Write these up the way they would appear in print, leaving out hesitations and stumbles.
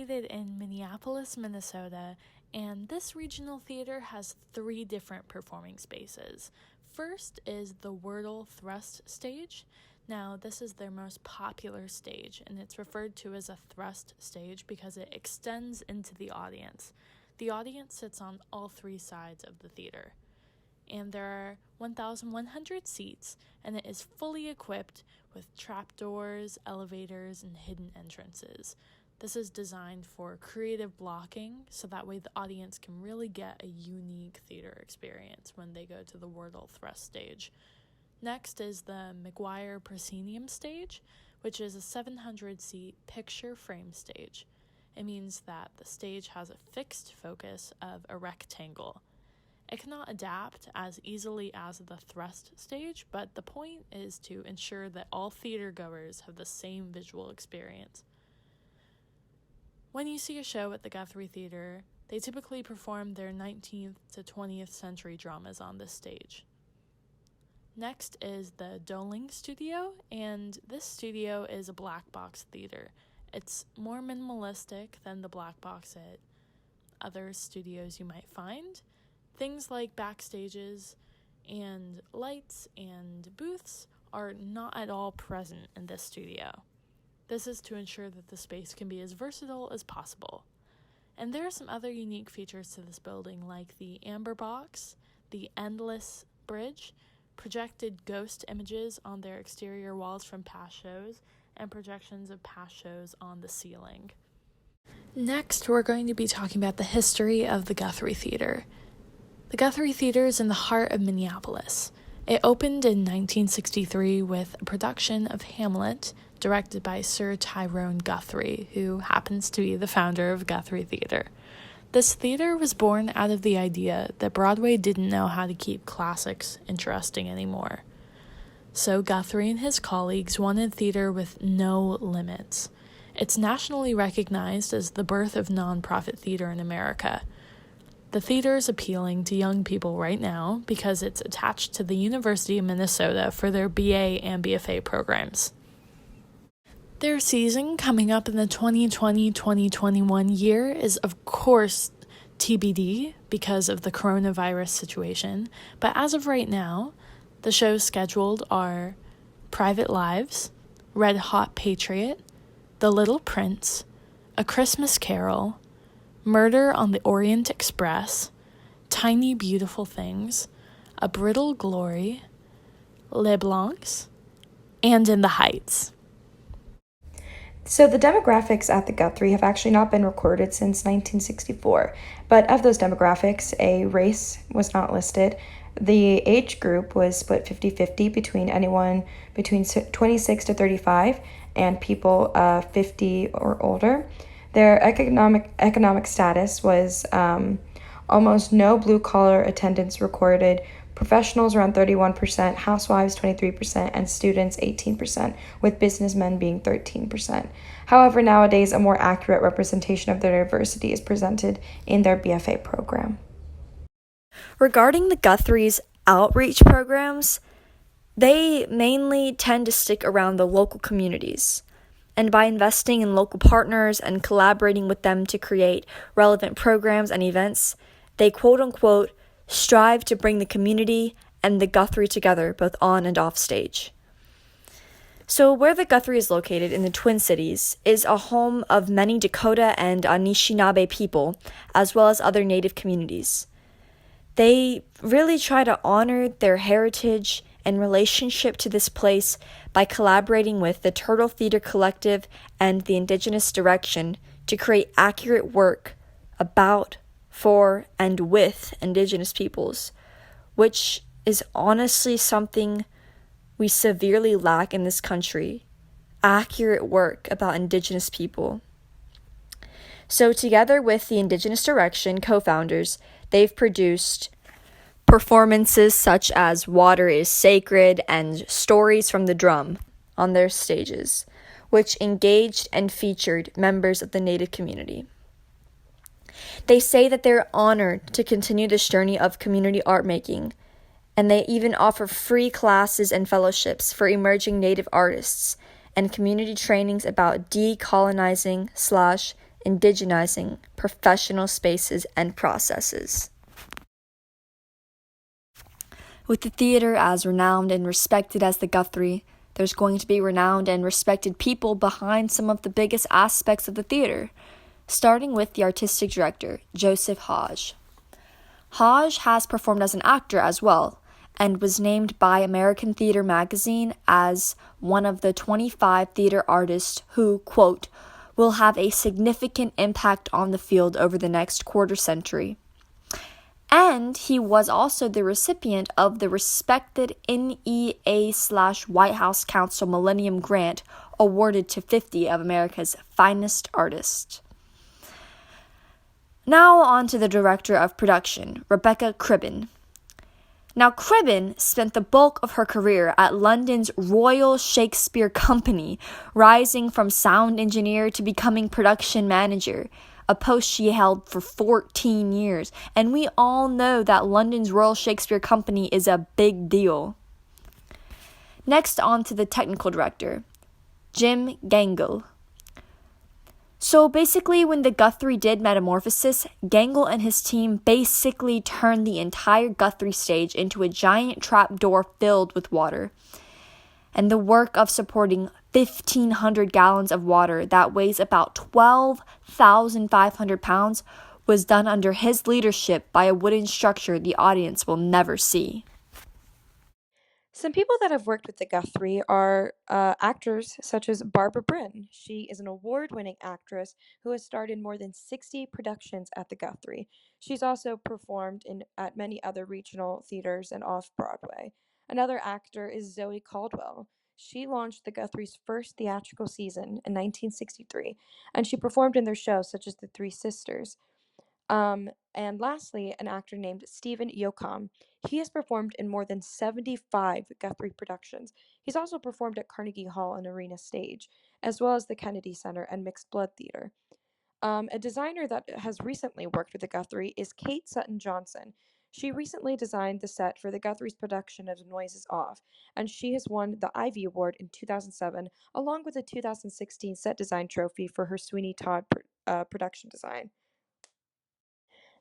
Located in Minneapolis, Minnesota, and this regional theater has 3 different performing spaces. First is the Wordle Thrust stage. Now, this is their most popular stage, and it's referred to as a thrust stage because it extends into the audience. The audience sits on all 3 sides of the theater, and there are 1,100 seats, and it is fully equipped with trapdoors, elevators, and hidden entrances. This is designed for creative blocking, so that way the audience can really get a unique theater experience when they go to the Wordle Thrust stage. Next is the McGuire Proscenium stage, which is a 700-seat picture frame stage. It means that the stage has a fixed focus of a rectangle. It cannot adapt as easily as the thrust stage, but the point is to ensure that all theater goers have the same visual experience. When you see a show at the Guthrie Theater, they typically perform their 19th to 20th century dramas on this stage. Next is the Doling Studio, and this studio is a black box theater. It's more minimalistic than the black box at other studios you might find. Things like backstages and lights and booths are not at all present in this studio. This is to ensure that the space can be as versatile as possible. And there are some other unique features to this building, like the amber box, the endless bridge, projected ghost images on their exterior walls from past shows, and projections of past shows on the ceiling. Next, we're going to be talking about the history of the Guthrie Theater. The Guthrie Theater is in the heart of Minneapolis. It opened in 1963 with a production of Hamlet, directed by Sir Tyrone Guthrie, who happens to be the founder of Guthrie Theater. This theater was born out of the idea that Broadway didn't know how to keep classics interesting anymore. So Guthrie and his colleagues wanted theater with no limits. It's nationally recognized as the birth of nonprofit theater in America. The theater is appealing to young people right now because it's attached to the University of Minnesota for their BA and BFA programs. Their season coming up in the 2020-2021 year is, of course, TBD because of the coronavirus situation, but as of right now, the shows scheduled are Private Lives, Red Hot Patriot, The Little Prince, A Christmas Carol, Murder on the Orient Express, Tiny Beautiful Things, A Brittle Glory, Les Blancs, and In the Heights. So the demographics at the Guthrie have actually not been recorded since 1964, but of those demographics, a race was not listed. The age group was split 50-50 between anyone between 26 to 35 and people 50 or older. Their economic status was almost no blue-collar attendance recorded, professionals around 31%, housewives 23%, and students 18%, with businessmen being 13%. However, nowadays, a more accurate representation of their diversity is presented in their BFA program. Regarding the Guthrie's outreach programs, they mainly tend to stick around the local communities. And by investing in local partners and collaborating with them to create relevant programs and events, they quote-unquote strive to bring the community and the Guthrie together, both on and off stage. So where the Guthrie is located in the Twin Cities is a home of many Dakota and Anishinaabe people, as well as other Native communities. They really try to honor their heritage and relationship to this place by collaborating with the Turtle Theater Collective and the Indigenous Direction to create accurate work about, for, and with Indigenous peoples, which is honestly something we severely lack in this country, accurate work about Indigenous people. So together with the Indigenous Direction co-founders, they've produced performances such as Water is Sacred and Stories from the Drum on their stages, which engaged and featured members of the Native community. They say that they're honored to continue this journey of community art making, and they even offer free classes and fellowships for emerging Native artists and community trainings about decolonizing indigenizing professional spaces and processes. With the theater as renowned and respected as the Guthrie, there's going to be renowned and respected people behind some of the biggest aspects of the theater, starting with the artistic director, Joseph Hodge. Hodge has performed as an actor as well, and was named by American Theater magazine as one of the 25 theater artists who, quote, will have a significant impact on the field over the next quarter century. And he was also the recipient of the respected NEA/White House Council Millennium Grant awarded to 50 of America's finest artists. Now on to the director of production, Rebecca Cribben. Now, Cribben spent the bulk of her career at London's Royal Shakespeare Company, rising from sound engineer to becoming production manager, a post she held for 14 years. And we all know that London's Royal Shakespeare Company is a big deal. Next, on to the technical director, Jim Gangle. So basically, when the Guthrie did Metamorphosis, Gangle and his team basically turned the entire Guthrie stage into a giant trapdoor filled with water. And the work of supporting 1,500 gallons of water that weighs about 12,500 pounds was done under his leadership by a wooden structure the audience will never see. Some people that have worked with the Guthrie are actors such as Barbara Bryn. She is an award-winning actress who has starred in more than 60 productions at the Guthrie. She's also performed at many other regional theaters and off-Broadway. Another actor is Zoe Caldwell. She launched the Guthrie's first theatrical season in 1963, and she performed in their shows such as The Three Sisters. And lastly, an actor named Stephen Yocom. He has performed in more than 75 Guthrie productions. He's also performed at Carnegie Hall and Arena Stage, as well as the Kennedy Center and Mixed Blood Theater. A designer that has recently worked with the Guthrie is Kate Sutton Johnson. She recently designed the set for the Guthrie's production of Noise is Off, and she has won the Ivy Award in 2007, along with a 2016 set design trophy for her Sweeney Todd production design.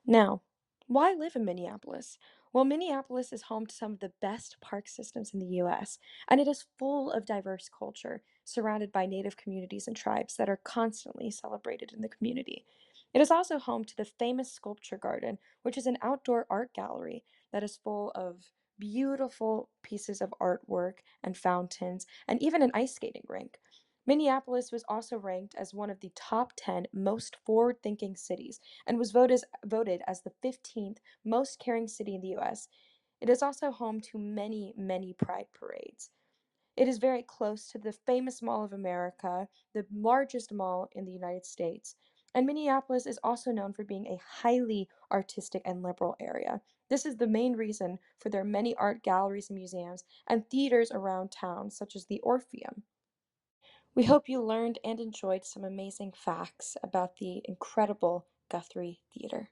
Now, why live in Minneapolis? Well, Minneapolis is home to some of the best park systems in the US, and it is full of diverse culture, surrounded by native communities and tribes that are constantly celebrated in the community. It is also home to the famous Sculpture Garden, which is an outdoor art gallery that is full of beautiful pieces of artwork and fountains, and even an ice skating rink. Minneapolis was also ranked as one of the top 10 most forward thinking cities and was voted as the 15th most caring city in the US. It is also home to many, many pride parades. It is very close to the famous Mall of America, the largest mall in the United States. And Minneapolis is also known for being a highly artistic and liberal area. This is the main reason for their many art galleries and museums and theaters around town, such as the Orpheum. We hope you learned and enjoyed some amazing facts about the incredible Guthrie Theater.